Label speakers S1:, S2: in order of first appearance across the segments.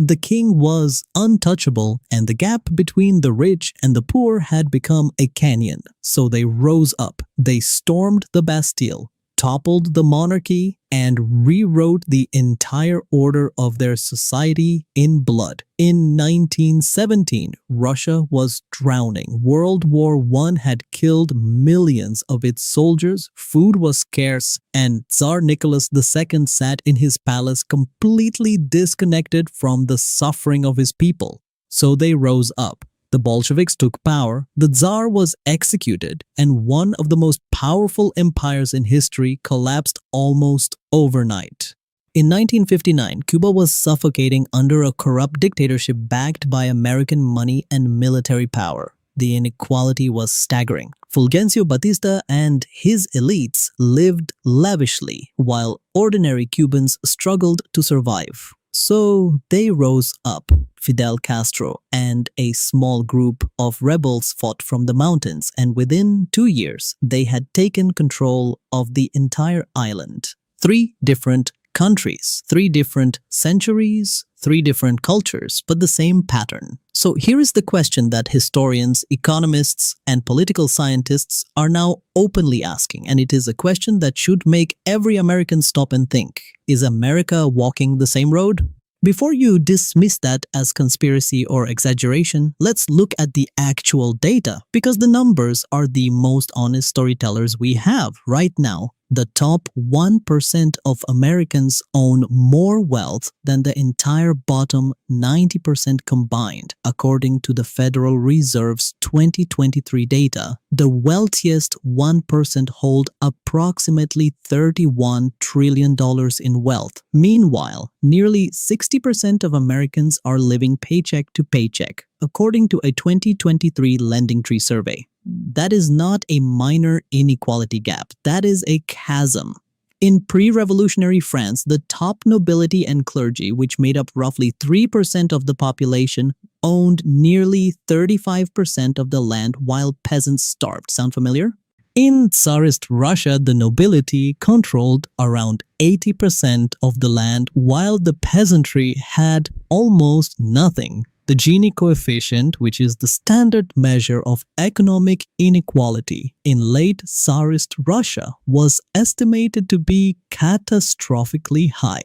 S1: The king was untouchable, and the gap between the rich and the poor had become a canyon. So they rose up. They stormed the Bastille, toppled the monarchy, and rewrote the entire order of their society in blood. In 1917, Russia was drowning. World War I had killed millions of its soldiers, food was scarce, and Tsar Nicholas II sat in his palace completely disconnected from the suffering of his people. So they rose up. The Bolsheviks took power, the Tsar was executed, and one of the most powerful empires in history collapsed almost overnight. In 1959, Cuba was suffocating under a corrupt dictatorship backed by American money and military power. The inequality was staggering. Fulgencio Batista and his elites lived lavishly, while ordinary Cubans struggled to survive. So they rose up. Fidel Castro and a small group of rebels fought from the mountains, and within 2 years, they had taken control of the entire island. 3 different countries, 3 different centuries, 3 different cultures, but the same pattern. So here is the question that historians, economists, and political scientists are now openly asking, and it is a question that should make every American stop and think. Is America walking the same road? Before you dismiss that as conspiracy or exaggeration, let's look at the actual data, because the numbers are the most honest storytellers we have right now. The top 1% of Americans own more wealth than the entire bottom 90% combined, according to the Federal Reserve's 2023 data. The wealthiest 1% hold approximately $31 trillion in wealth. Meanwhile, nearly 60% of Americans are living paycheck to paycheck, according to a 2023 Lending Tree survey. That is not a minor inequality gap, that is a chasm. In pre-revolutionary France, the top nobility and clergy, which made up roughly 3% of the population, owned nearly 35% of the land while peasants starved. Sound familiar? In Tsarist Russia, the nobility controlled around 80% of the land while the peasantry had almost nothing. The Gini coefficient, which is the standard measure of economic inequality in late Tsarist Russia, was estimated to be catastrophically high.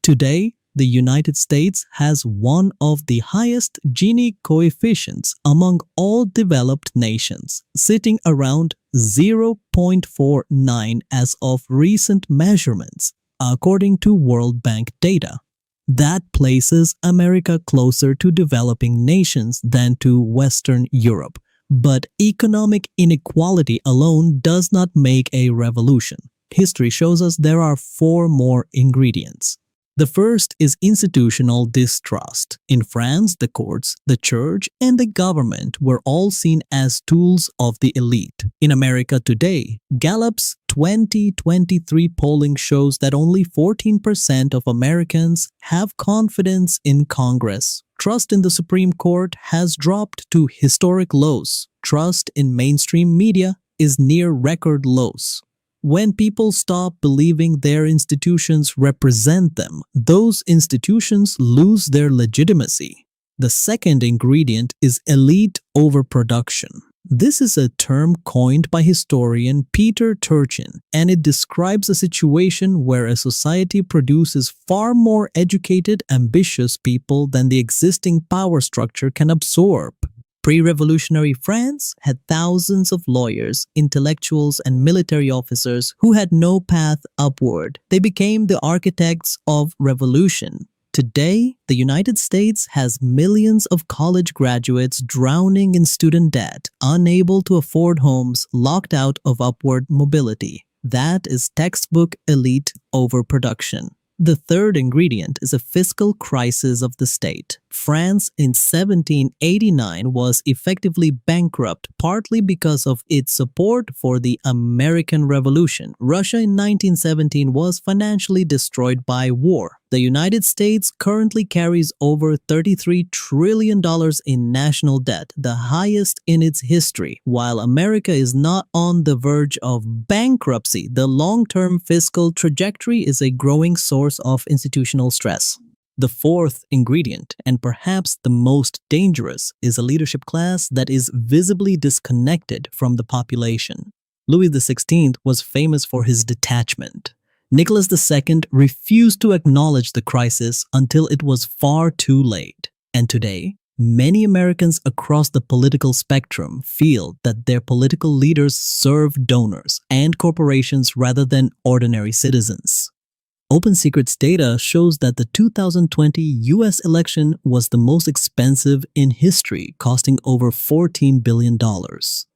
S1: Today, the United States has one of the highest Gini coefficients among all developed nations, sitting around 0.49 as of recent measurements, according to World Bank data. That places America closer to developing nations than to Western Europe. But economic inequality alone does not make a revolution. History shows us there are 4 more ingredients. The first is institutional distrust. In France, the courts, the church, and the government were all seen as tools of the elite. In America today, Gallup's 2023 polling shows that only 14% of Americans have confidence in Congress. Trust in the Supreme Court has dropped to historic lows. Trust in mainstream media is near record lows. When people stop believing their institutions represent them, those institutions lose their legitimacy. The second ingredient is elite overproduction. This is a term coined by historian Peter Turchin, and it describes a situation where a society produces far more educated, ambitious people than the existing power structure can absorb. Pre-revolutionary France had thousands of lawyers, intellectuals, and military officers who had no path upward. They became the architects of revolution. Today, the United States has millions of college graduates drowning in student debt, unable to afford homes, locked out of upward mobility. That is textbook elite overproduction. The third ingredient is a fiscal crisis of the state. France in 1789 was effectively bankrupt, partly because of its support for the American Revolution. Russia in 1917 was financially destroyed by war. The United States currently carries over $33 trillion in national debt, the highest in its history. While America is not on the verge of bankruptcy, the long-term fiscal trajectory is a growing source of institutional stress. The fourth ingredient, and perhaps the most dangerous, is a leadership class that is visibly disconnected from the population. Louis XVI was famous for his detachment. Nicholas II refused to acknowledge the crisis until it was far too late. And today, many Americans across the political spectrum feel that their political leaders serve donors and corporations rather than ordinary citizens. Open Secrets data shows that the 2020 US election was the most expensive in history, costing over $14 billion.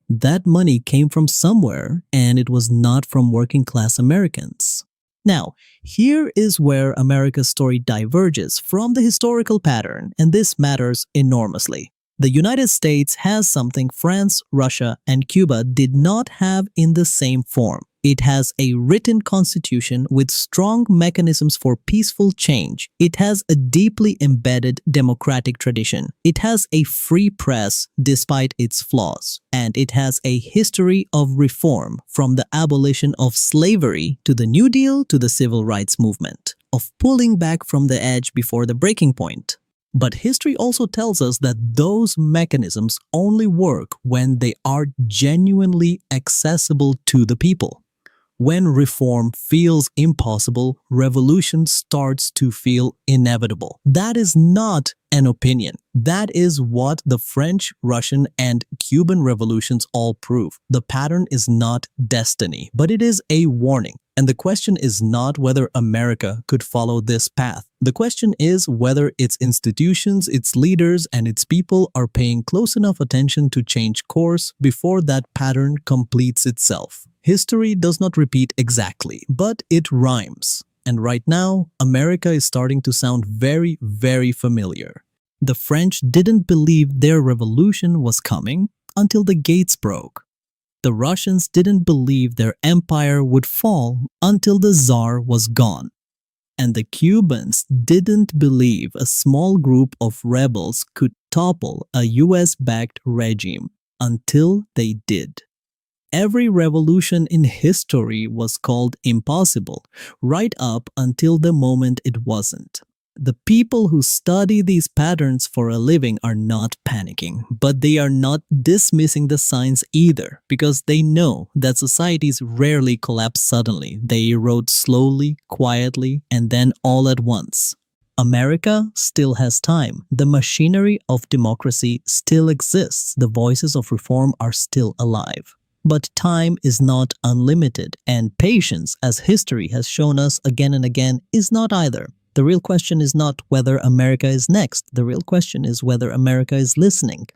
S1: That money came from somewhere, and it was not from working-class Americans. Now, here is where America's story diverges from the historical pattern, and this matters enormously. The United States has something France, Russia, and Cuba did not have in the same form. It has a written constitution with strong mechanisms for peaceful change. It has a deeply embedded democratic tradition. It has a free press despite its flaws. And it has a history of reform, from the abolition of slavery to the New Deal to the civil rights movement, of pulling back from the edge before the breaking point. But history also tells us that those mechanisms only work when they are genuinely accessible to the people. When reform feels impossible, revolution starts to feel inevitable. That is not an opinion. That is what the French, Russian, and Cuban revolutions all prove. The pattern is not destiny, but it is a warning. And the question is not whether America could follow this path. The question is whether its institutions, its leaders, and its people are paying close enough attention to change course before that pattern completes itself. History does not repeat exactly, but it rhymes. And right now, America is starting to sound very, very familiar. The French didn't believe their revolution was coming until the gates broke. The Russians didn't believe their empire would fall until the Tsar was gone. And the Cubans didn't believe a small group of rebels could topple a US-backed regime until they did. Every revolution in history was called impossible, right up until the moment it wasn't. The people who study these patterns for a living are not panicking, but they are not dismissing the signs either, because they know that societies rarely collapse suddenly. They erode slowly, quietly, and then all at once. America still has time. The machinery of democracy still exists. The voices of reform are still alive. But time is not unlimited, and patience, as history has shown us again and again, is not either. The real question is not whether America is next. The real question is whether America is listening.